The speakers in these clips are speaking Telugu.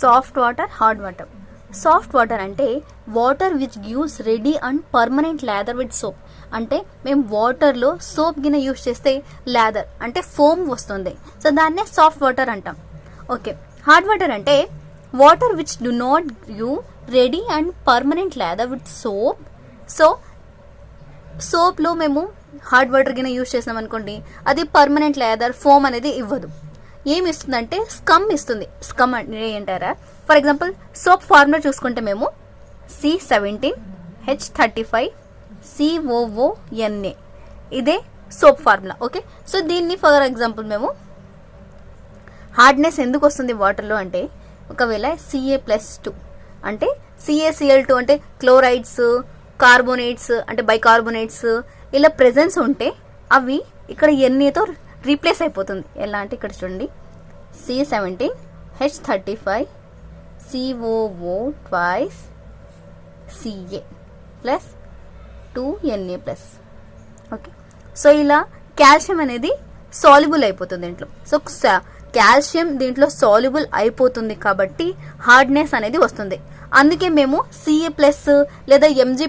Soft water, hard water. Soft water అంటే water which gives ready and permanent lather with soap. అంటే మేము వాటర్లో సోప్ గిన్నె యూస్ చేస్తే లాదర్ అంటే ఫోమ్ వస్తుంది, సో దాన్నే సాఫ్ట్ వాటర్ అంటాం. ఓకే, హార్డ్ వాటర్ అంటే water which do not give ready and permanent lather with soap. So సోప్లో మేము హార్డ్ వాటర్ గిన్నె యూస్ చేసినాం అనుకోండి, అది పర్మనెంట్ లాదర్ ఫోమ్ అనేది ఇవ్వదు. ఏమి ఇస్తుందంటే స్కమ్ ఇస్తుంది. స్కమ్ అంటే ఏంటారా, ఫర్ ఎగ్జాంపుల్ సోప్ ఫార్ములా చూసుకుంటే మేము C17H35COONA ఇదే సోప్ ఫార్ములా. ఓకే, సో దీన్ని ఫర్ ఎగ్జాంపుల్ మేము హార్డ్నెస్ ఎందుకు వస్తుంది వాటర్లో అంటే, ఒకవేళ Ca+2 అంటే CaCl2 అంటే క్లోరైడ్స్, కార్బోనేట్స్ అంటే బైకార్బోనేట్స్ ఇలా ప్రెజెన్స్ ఉంటే అవి ఇక్కడ NAతో రీప్లేస్ అయిపోతుంది. ఎలా అంటే ఇక్కడ చూడండి, C17H35COO2Ca+2Na+. ఓకే, సో ఇలా కాల్షియం అనేది సాల్యుబుల్ అయిపోతుంది దీంట్లో. సో కాల్షియం దీంట్లో సాల్యుబుల్ అయిపోతుంది కాబట్టి హార్డ్నెస్ అనేది వస్తుంది. అందుకే మేము Ca+ లేదా Mg+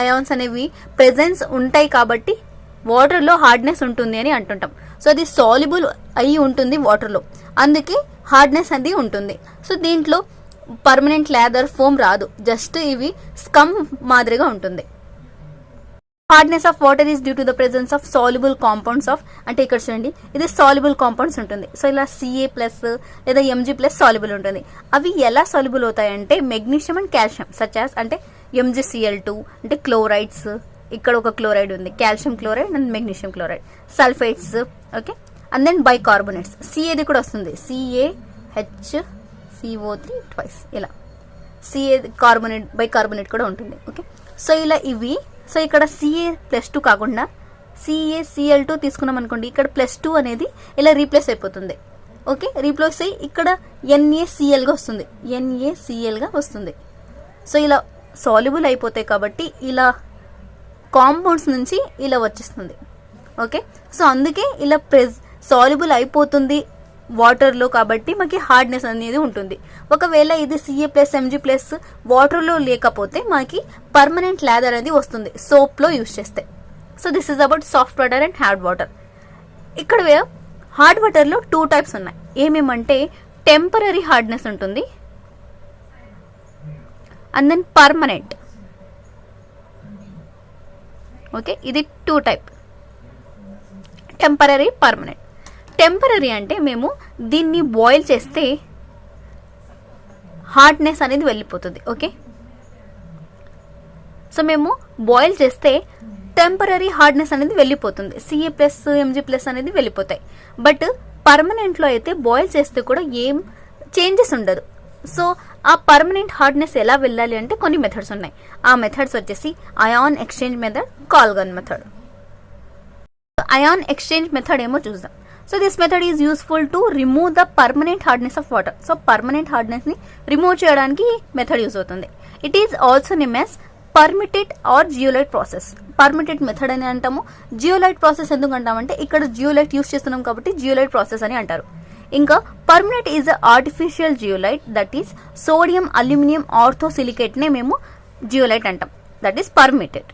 అయాన్స్ అనేవి ప్రెజెన్స్ ఉంటాయి కాబట్టి వాటర్లో హార్డ్నెస్ ఉంటుంది అని అంటుంటాం. సో అది సాల్యుబుల్ అయి ఉంటుంది వాటర్లో, అందుకే హార్డ్నెస్ అనేది ఉంటుంది. సో దీంట్లో పర్మనెంట్ లాదర్ ఫోమ్ రాదు, జస్ట్ ఇవి స్కమ్ మాదిరిగా ఉంటుంది. Hardness of water is due to the presence of soluble compounds of, అంటే ఇక్కడ చూడండి ఇది సాల్యుబుల్ కాంపౌండ్స్ ఉంటుంది. సో ఇలా Ca+ లేదా Mg+ సాల్యుబుల్ ఉంటుంది. అవి ఎలా సాల్యుబుల్ అవుతాయంటే magnesium and calcium such as అంటే MgCl2 అంటే క్లోరైడ్స్, ఇక్కడ ఒక క్లోరైడ్ ఉంది, calcium chloride and magnesium chloride, sulphates. Okay, and then bicarbonates, Caది కూడా వస్తుంది, CaHCO3 ట్వైస్, ఇలా Ca కార్బోనేట్ బైకార్బోనేట్ కూడా ఉంటుంది. ఓకే, సో ఇలా ఇవి. సో ఇక్కడ Ca+2 కాకుండా CaCl2 తీసుకున్నాం అనుకోండి, ఇక్కడ +2 అనేది ఇలా రీప్లేస్ అయిపోతుంది. ఓకే, రీప్లేస్ అయ్యి ఇక్కడ NaClగా వస్తుంది, NaClగా వస్తుంది. సో ఇలా సాల్యుబుల్ అయిపోతాయి కాబట్టి ఇలా కాంపౌండ్స్ నుంచి ఇలా వచ్చేస్తుంది. ఓకే, సో అందుకే ఇలా సాల్యుబుల్ అయిపోతుంది వాటర్లో కాబట్టి మనకి హార్డ్నెస్ అనేది ఉంటుంది. ఒకవేళ ఇది Ca+ Mg+ వాటర్లో లేకపోతే మనకి పర్మనెంట్ లాదర్ అనేది వస్తుంది సోప్లో యూస్ చేస్తే. So this is about soft water and hard water. ఇక్కడ హార్డ్ వాటర్లో 2 టైప్స్ ఉన్నాయి. ఏమేమంటే టెంపరరీ హార్డ్నెస్ ఉంటుంది అండ్ దెన్ పర్మనెంట్. ఓకే, ఇది 2 టైప్, టెంపరరీ, పర్మనెంట్. టెంపరరీ అంటే మేము దీన్ని బాయిల్ చేస్తే హార్డ్నెస్ అనేది వెళ్ళిపోతుంది. ఓకే, సో మేము బాయిల్ చేస్తే టెంపరరీ హార్డ్నెస్ అనేది వెళ్ళిపోతుంది, Ca+ Mg+ అనేది వెళ్ళిపోతాయి. బట్ పర్మనెంట్లో అయితే బాయిల్ చేస్తే కూడా ఏం చేంజెస్ ఉండదు. సో ఆ పర్మనెంట్ హార్డ్నెస్ ఎలా వెళ్ళాలి అంటే కొన్ని మెథడ్స్ ఉన్నాయి. ఆ మెథడ్స్ వచ్చేసి ion exchange method, Calgon method. Ion exchange method ఏమో చూద్దాం. So this method is useful to remove the permanent hardness of water. So permanent hardness ని రిమూవ్ చేయడానికి మెథడ్ యూజ్ అవుతుంది. It is also name as permutit or zeolite process. Permutit method అని అంటాము. జియోలైట్ ప్రాసెస్ ఎందుకు అంటామంటే ఇక్కడ జియోలైట్ యూజ్ చేస్తున్నాం కాబట్టి జియోలైట్ ప్రాసెస్ అని అంటారు. ఇంకా permanent is artificial zeolite, that is sodium aluminium orthosilicate నే మేము జియోలైట్ అంటాం, దట్ ఈస్ పర్మిటెడ్.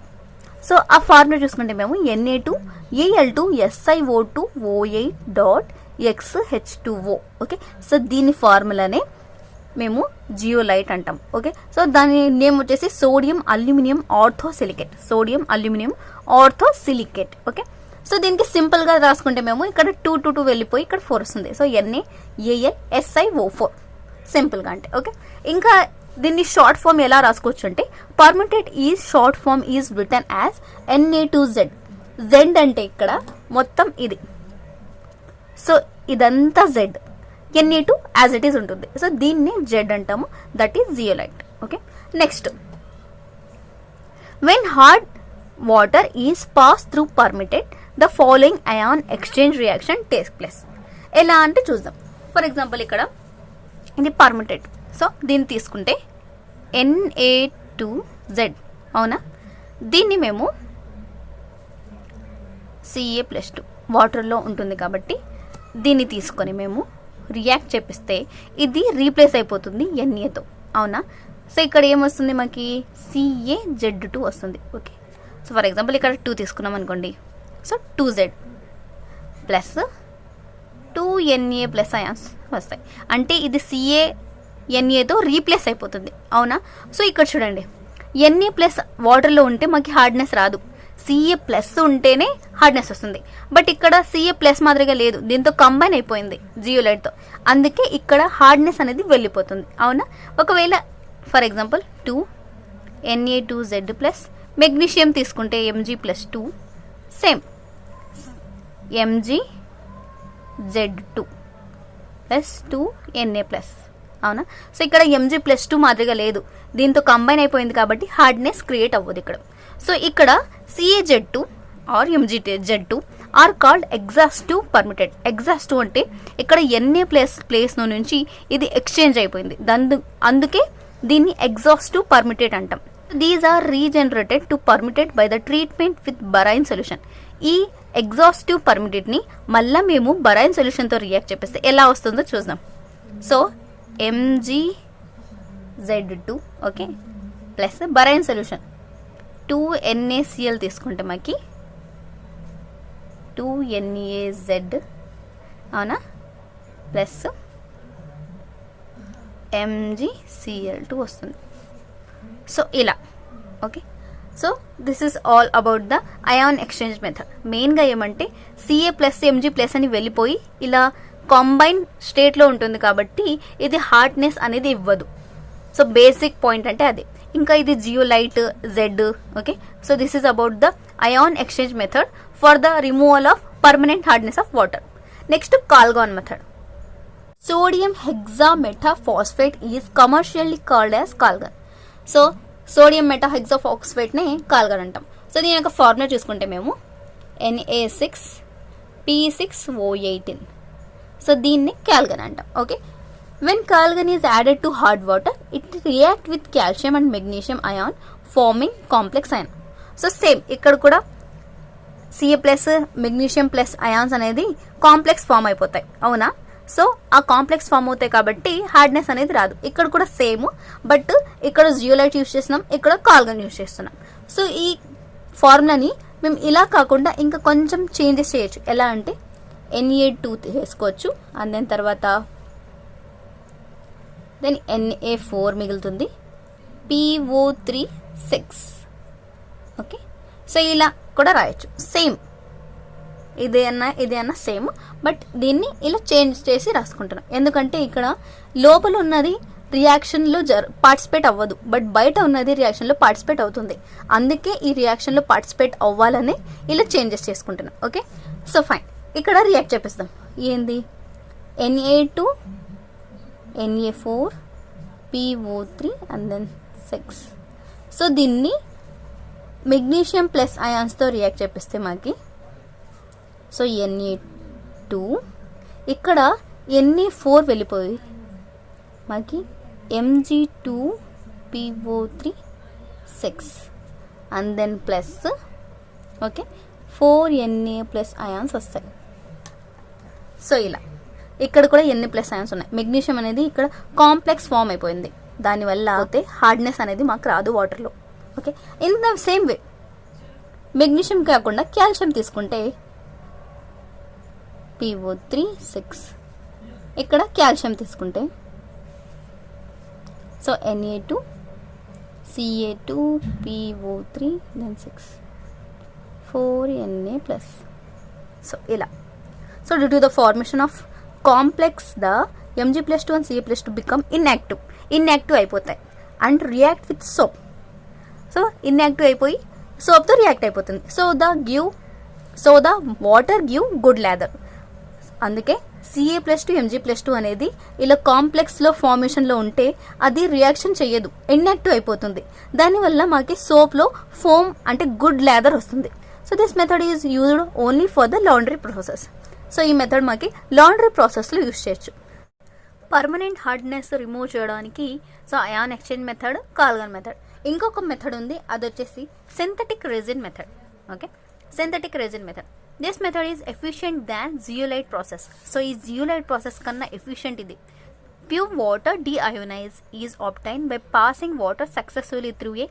సో ఆ ఫార్ములా చూసుకుంటే మేము Na2Al2SiO2O8.XH2O. ఓకే, సో దీని ఫార్ములానే మేము జియోలైట్ అంటాం. ఓకే, సో దాని నేమ్ వచ్చేసి sodium aluminium orthosilicate, sodium aluminium orthosilicate. Okay, so దీనికి సింపుల్ గా రాసుకుంటే మేము ఇక్కడ 2 to 2 వెళ్ళిపోయి ఇక్కడ 4 వస్తుంది. సో NaAlSiO4 సింపుల్ గా అంటే. ఓకే, ఇంకా దీన్ని షార్ట్ ఫామ్ ఎలా రాసుకోవచ్చు అంటే permitted is short form is written as Na2Z. Z అంటే ఇక్కడ మొత్తం ఇది, సో ఇదంతా Z, Na2 as it is ఉంటుంది. సో దీన్ని Z అంటాము, that is zeolite. Okay, next when hard water is pass through permitted the following ion exchange reaction take place. ఎలా అంటే చూద్దాం. ఫర్ ఎగ్జాంపుల్ ఇక్కడ ఇది పర్మిటెడ్, సో దీన్ని తీసుకుంటే Na2Z అవునా, దీన్ని మేము Ca+2 వాటర్లో ఉంటుంది కాబట్టి దీన్ని తీసుకొని మేము రియాక్ట్ చేపిస్తే ఇది రీప్లేస్ అయిపోతుంది NAతో, అవునా? సో ఇక్కడ ఏమొస్తుంది మనకి CaZ2 వస్తుంది. ఓకే, సో ఫర్ ఎగ్జాంపుల్ ఇక్కడ 2 తీసుకున్నాం అనుకోండి. So 2Z plus 2Na plus ions వస్తాయి. అంటే ఇది CaNaతో రీప్లేస్ అయిపోతుంది, అవునా? సో ఇక్కడ చూడండి, Na ప్లస్ వాటర్లో ఉంటే మనకి హార్డ్నెస్ రాదు, Ca ప్లస్ ఉంటేనే హార్డ్నెస్ వస్తుంది. బట్ ఇక్కడ Ca ప్లస్ మాదిరిగా లేదు, దీంతో కంబైన్ అయిపోయింది జియోలైట్తో, అందుకే ఇక్కడ హార్డ్నెస్ అనేది వెళ్ళిపోతుంది, అవునా? ఒకవేళ for example 2Na2Z plus magnesium తీసుకుంటే Mg+2 same MgZ2 plus 2Na plus, అవునా? సో ఇక్కడ Mg+2 మాదిరిగా లేదు, దీంతో కంబైన్ అయిపోయింది కాబట్టి హార్డ్నెస్ క్రియేట్ అవ్వదు ఇక్కడ. సో ఇక్కడ CaZ2 or MgZ2 are called exhaustive permitted. Exhaustive అంటే ఇక్కడ Na ప్లేస్ నుంచి ఇది ఎక్స్చేంజ్ అయిపోయింది, అందుకే దీన్ని ఎగ్జాస్టివ్ పర్మిటెడ్ అంటాం. These are regenerated to permutit by the treatment with brine solution. ఈ ఎగ్జాస్టివ్ పర్మిటెడ్ని మళ్ళీ మేము బరైన్ సొల్యూషన్తో రియాక్ట్ చేపిస్తే ఎలా వస్తుందో చూద్దాం. So MgZ2 okay plus brine solution 2NaCl తీసుకుంటే మనకి 2NaZ, అవునా, ప్లస్ MgCl2 వస్తుంది. సో ఇలా, okay. So this is all about the ion exchange method. మెయిన్గా ఏమంటే Ca ప్లస్ Mg ప్లస్ అని వెళ్ళిపోయి ఇలా కాంబైన్ స్టేట్లో ఉంటుంది కాబట్టి ఇది హార్డ్నెస్ అనేది ఇవ్వదు. సో బేసిక్ పాయింట్ అంటే అదే. ఇంకా ఇది zeolite Z, okay. So this is about the ion exchange method for the removal of permanent hardness of water. Next Calgon method. Sodium hexametaphosphate is commercially called as Calgon. So sodium మెటాహెక్సాఫాస్ఫేట్ని కాల్గాన్ అంటాం. సో దీని యొక్క ఫార్ములా చూసుకుంటే మేము Na6P6O18. సో దీన్ని కాల్గాన్ అంటాం, okay. When calgon is added to hard water, it react with calcium and magnesium ion forming complex ion. So same ఇక్కడ కూడా Ca plus magnesium plus ions అనేది కాంప్లెక్స్ ఫామ్ అయిపోతాయి, అవునా? సో ఆ కాంప్లెక్స్ ఫామ్ అవుతాయి కాబట్టి హార్డ్నెస్ అనేది రాదు. ఇక్కడ కూడా సేమ్, బట్ ఇక్కడ జియోలైట్ యూస్ చేస్తున్నాం, ఇక్కడ కాల్గన్ యూస్ చేస్తున్నాం. సో ఈ ఫార్ములాని మేము ఇలా కాకుండా ఇంకా కొంచెం చేంజెస్ చేయొచ్చు. ఎలా అంటే Na2 వేసుకోవచ్చు, అండ్ దెన్ తర్వాత దెన్ Na4 మిగులుతుంది, PO3 6, ఓకే. సో ఇలా కూడా రాయొచ్చు, సేమ్ ఇదే అన్న సేమ్, బట్ దీన్ని ఇలా చేంజ్ చేసి రాసుకుంటున్నాం. ఎందుకంటే ఇక్కడ లోపల ఉన్నది రియాక్షన్లో పార్టిసిపేట్ అవ్వదు, బట్ బయట ఉన్నది రియాక్షన్లో పార్టిసిపేట్ అవుతుంది. అందుకే ఈ రియాక్షన్లో పార్టిసిపేట్ అవ్వాలని ఇలా చేంజెస్ చేసుకుంటున్నాం, ఓకే. సో ఫైన్, ఇక్కడ రియాక్ట్ చేపిస్తాం. ఏంది Na2 Na4 PO3 and then 6. So దీన్ని మెగ్నీషియం ప్లస్ అయాన్స్తో రియాక్ట్ చేపిస్తే మనకి సో Na2 ఇక్కడ Na4 వెళ్ళిపోయి మనకి Mg2 PO3 6 and then plus, okay, 4Na plus ions వస్తాయి. సో ఇలా ఇక్కడ కూడా Na ప్లస్ అయాన్స్ ఉన్నాయి. మెగ్నీషియం అనేది ఇక్కడ కాంప్లెక్స్ ఫామ్ అయిపోయింది, దానివల్ల అయితే హార్డ్నెస్ అనేది మాకు రాదు వాటర్లో, okay. In the same way magnesium కాకుండా కాల్షియం తీసుకుంటే PO3 6, ఇక్కడ కాల్షియం తీసుకుంటే so Na2 Ca2 PO3 then 6 4Na plus. So ఇలా, so due to the formation of complex the Mg+2 and Ca+2 become inactive అయిపోతాయి and react with soap. So inactive అయిపోయి సోప్తో రియాక్ట్ అయిపోతుంది. So the water give good lather. అందుకే Ca+2 Mg+2 అనేది ఇలా కాంప్లెక్స్లో ఫార్మేషన్లో ఉంటే అది రియాక్షన్ చేయదు, ఇన్యాక్టివ్ అయిపోతుంది. దానివల్ల మాకు సోప్లో ఫోమ్ అంటే గుడ్ లాదర్ వస్తుంది. So this method is used only for the laundry process. So ఈ మెథడ్ మాకు లాండ్రీ ప్రాసెస్లో యూజ్ చేయొచ్చు. పర్మనెంట్ హార్డ్నెస్ రిమూవ్ చేయడానికి so ion exchange method, Calgon method. ఇంకొక మెథడ్ ఉంది, అది వచ్చేసి synthetic resin method, okay. Synthetic resin method this method is efficient than zeolite process. So ఈ జియోలైట్ ప్రాసెస్ కన్నా ఎఫిషియంట్ ఇది. Pure water deionize is obtain by passing water successfully through a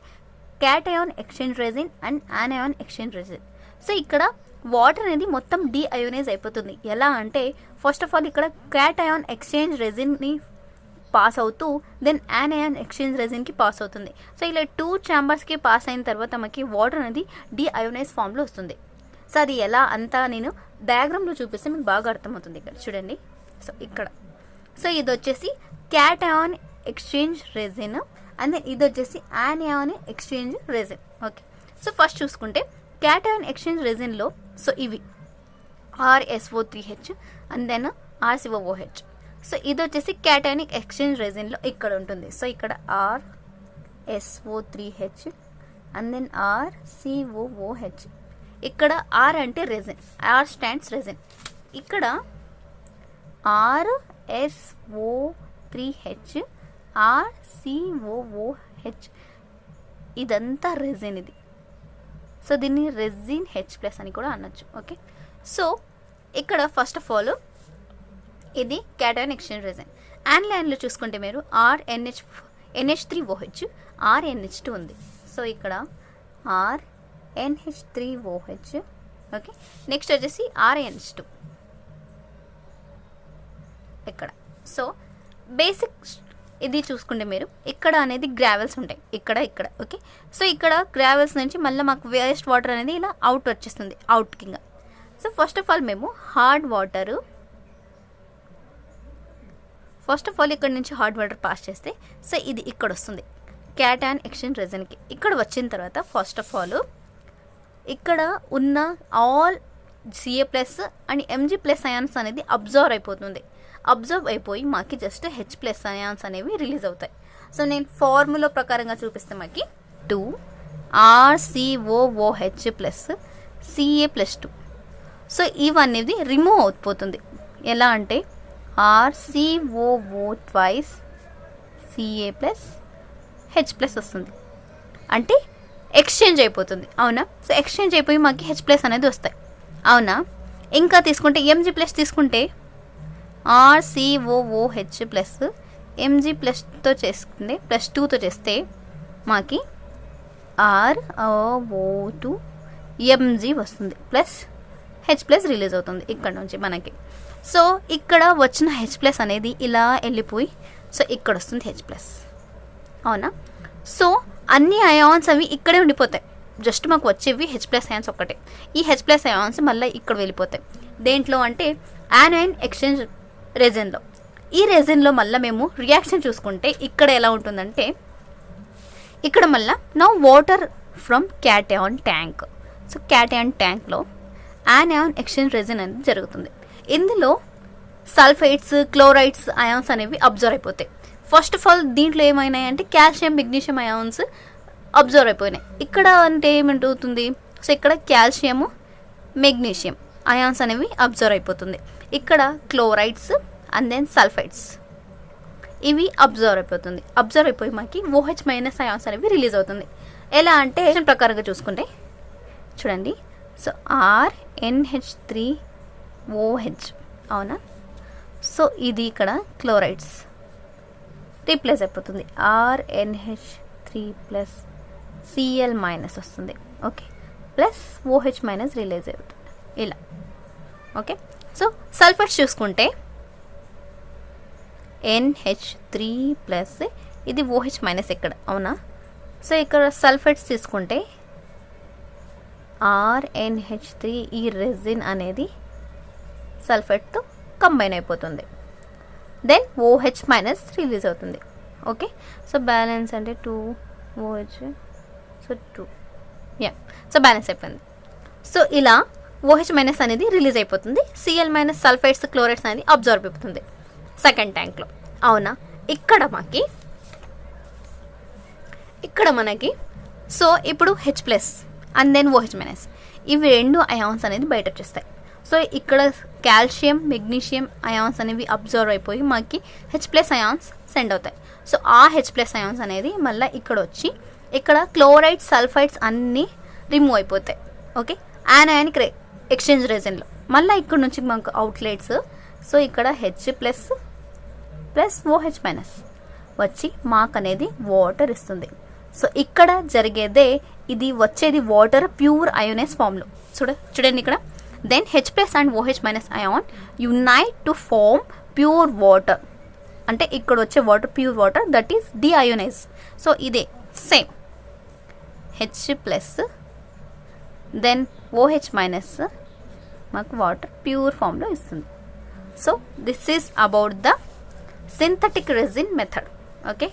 cation exchange resin and యానయాన్ exchange resin. So ఇక్కడ వాటర్ అనేది మొత్తం డీఅయోనైజ్ అయిపోతుంది. ఎలా అంటే ఫస్ట్ ఆఫ్ ఆల్ ఇక్కడ క్యాటయాన్ ఎక్స్చేంజ్ రెజిన్ని పాస్ అవుతూ దెన్ యానయాన్ ఎక్స్చేంజ్ రెజిన్కి పాస్ అవుతుంది. సో ఇలా 2 ఛాంబర్స్కి పాస్ అయిన తర్వాత మనకి వాటర్ అనేది డీఅయోనైజ్ ఫామ్లో వస్తుంది. సో అది ఎలా అంతా నేను డయాగ్రామ్లో చూపిస్తే మీకు బాగా అర్థమవుతుంది. ఇక్కడ చూడండి. సో ఇక్కడ సో ఇది వచ్చేసి cation exchange resin and then ఇది వచ్చేసి anion exchange resin. Okay, so first చూసుకుంటే క్యాటయాన్ ఎక్స్చేంజ్ రెజిన్లో సో ఇవి RSO3H and then RCOOH. So ఇది వచ్చేసి క్యాటయానిక్ ఎక్స్చేంజ్ రెజిన్లో ఇక్కడ ఉంటుంది. సో ఇక్కడ RSO3H అండ్ దెన్ RCOOH. ఇక్కడ R అంటే రెజిన్, R స్టాండ్స్ రెజిన్. ఇక్కడ RSO3H RCOOH ఇదంతా రెజిన్ ఇది. సో దీన్ని రెజిన్ H+ అని కూడా అనొచ్చు. ఓకే, సో ఇక్కడ ఫస్ట్ ఆఫ్ ఆల్ ఇది క్యాటయాన్ ఎక్స్చేంజ్ రెజిన్. యాన్లైన్లో చూసుకుంటే మీరు NH3OH RNH2 ఉంది. సో ఇక్కడ RNH3OH. ఓకే, నెక్స్ట్ వచ్చేసి RNH2 ఇక్కడ. సో బేసిక్ ఇది చూసుకుంటే మీరు ఇక్కడ అనేది గ్రావెల్స్ ఉంటాయి ఇక్కడ. ఓకే, సో ఇక్కడ గ్రావెల్స్ నుంచి మళ్ళీ మాకు వేస్ట్ వాటర్ అనేది ఇలా అవుట్ వచ్చేస్తుంది, అవుట్ కింద. సో ఫస్ట్ ఆఫ్ ఆల్ మేము హార్డ్ వాటర్ ఇక్కడ నుంచి హార్డ్ వాటర్ పాస్ చేస్తే సో ఇది ఇక్కడ వస్తుంది క్యాటయాన్ ఎక్స్చేంజ్ రెజిన్కి. ఇక్కడ వచ్చిన తర్వాత ఫస్ట్ ఆఫ్ ఆల్ ఇక్కడ ఉన్న all Ca+ and Mg+ ions అనేది అబ్జర్వ్ అయిపోతుంది. అబ్జర్వ్ అయిపోయి మాకు జస్ట్ H+ అయాన్స్ అనేవి రిలీజ్ అవుతాయి. సో నేను ఫార్ములా ప్రకారంగా చూపిస్తే మాకు 2 RCOOH + Ca+2. సో ఇవన్నీ రిమూవ్ అయిపోతుంది. ఎలా అంటే RCOO twice Ca + H+ వస్తుంది, అంటే ఎక్స్చేంజ్ అయిపోతుంది. అవునా? సో ఎక్స్చేంజ్ అయిపోయి మాకు H+ అనేది వస్తాయి. అవునా? ఇంకా తీసుకుంటే Mg+ తీసుకుంటే RCOOH + Mg+తో చేసుకుంటే +2తో చేస్తే మాకి ROO2 Mg వస్తుంది ప్లస్ H+ రిలీజ్ అవుతుంది ఇక్కడ నుంచి మనకి. సో ఇక్కడ వచ్చిన H+ అనేది ఇలా వెళ్ళిపోయి సో ఇక్కడ వస్తుంది H+. అవునా? సో అన్ని అయాన్స్ అవి ఇక్కడే ఉండిపోతాయి. జస్ట్ మాకు వచ్చేవి H+ అయాన్స్ ఒక్కటే. ఈ H+ అయాన్స్ మళ్ళీ ఇక్కడ వెళ్ళిపోతాయి. దేంట్లో అంటే యానయాన్ ఎక్స్చేంజ్ రెజిన్లో. ఈ రెజిన్లో మళ్ళీ మేము రియాక్షన్ చూసుకుంటే ఇక్కడ ఎలా ఉంటుందంటే ఇక్కడ మళ్ళీ నా water from cation tank. So cation ట్యాంక్లో యానయాన్ ఎక్స్చేంజ్ రెజిన్ అనేది జరుగుతుంది. ఇందులో సల్ఫైడ్స్, క్లోరైడ్స్ అయాన్స్ అనేవి అబ్జర్వ్ అయిపోతాయి. ఫస్ట్ ఆఫ్ ఆల్ దీంట్లో ఏమైనాయి అంటే కాల్షియం, మెగ్నీషియం అయాన్స్ అబ్జర్వ్ అయిపోయినాయి. ఇక్కడ అంటే ఏమంటుంది, సో ఇక్కడ కాల్షియము, మెగ్నీషియం అయాన్స్ అనేవి అబ్జర్వ్ అయిపోతుంది. ఇక్కడ క్లోరైడ్స్ అండ్ దెన్ సల్ఫైడ్స్ ఇవి అబ్జర్వ్ అయిపోతుంది. అబ్జర్వ్ అయిపోయి మనకి OH- అయాన్స్ అనేవి రిలీజ్ అవుతుంది. ఎలా అంటే ప్రకారంగా చూసుకుంటే చూడండి. So RNH3OH. అవునా? సో ఇది ఇక్కడ క్లోరైడ్స్ రీప్లేస్ అయిపోతుంది. RNH3 + Cl- వస్తుంది. ఓకే, ప్లస్ OH- రిలీజ్ అవుతుంది ఇలా. ఓకే, సో సల్ఫైడ్స్ చూసుకుంటే NH3 + ఇది OH- ఇక్కడ. అవునా? సో ఇక్కడ సల్ఫైడ్స్ తీసుకుంటే RNH3 ఈ రెజిన్ అనేది సల్ఫైడ్తో కంబైన్ అయిపోతుంది. దెన్ OH- రిలీజ్ అవుతుంది. ఓకే, సో బ్యాలెన్స్ అంటే 2OH, సో 2 సో బ్యాలెన్స్ అయిపోయింది. సో ఇలా OH- అనేది రిలీజ్ అయిపోతుంది. Cl- సల్ఫైడ్స్, క్లోరైడ్స్ అనేది అబ్జర్వ్ అయిపోతుంది సెకండ్ ట్యాంక్లో. అవునా? ఇక్కడ మనకి సో ఇప్పుడు H+ అండ్ దెన్ OH- ఇవి రెండు అయాన్స్ అనేది బయట వచ్చేస్తాయి. సో ఇక్కడ కాల్షియం, మెగ్నీషియం అయాన్స్ అనేవి అబ్జర్వ్ అయిపోయి మనకి H+ అయాన్స్ సెండ్ అవుతాయి. సో ఆ H+ అయాన్స్ అనేది మళ్ళీ ఇక్కడ వచ్చి ఇక్కడ క్లోరైడ్స్, సల్ఫైడ్స్ అన్నీ రిమూవ్ అయిపోతాయి. ఓకే, యానయానిక్ ఎక్స్చేంజ్ రెజిన్లో. మళ్ళీ ఇక్కడ నుంచి మనకు అవుట్లెట్స్. సో ఇక్కడ H plus plus OH minus వచ్చి మాకు అనేది వాటర్ ఇస్తుంది. సో ఇక్కడ జరిగేదే ఇది వచ్చేది వాటర్ ప్యూర్ అయోనైజ్ ఫామ్లో. చూడండి ఇక్కడ then H plus and OH minus ion unite to form pure water. అంటే ఇక్కడ వచ్చే water pure water, that is deionize. So ఇదే same H plus then OH minus మాకు వాటర్ ప్యూర్ ఫామ్లో ఇస్తుంది. So this is about the synthetic resin method. Okay.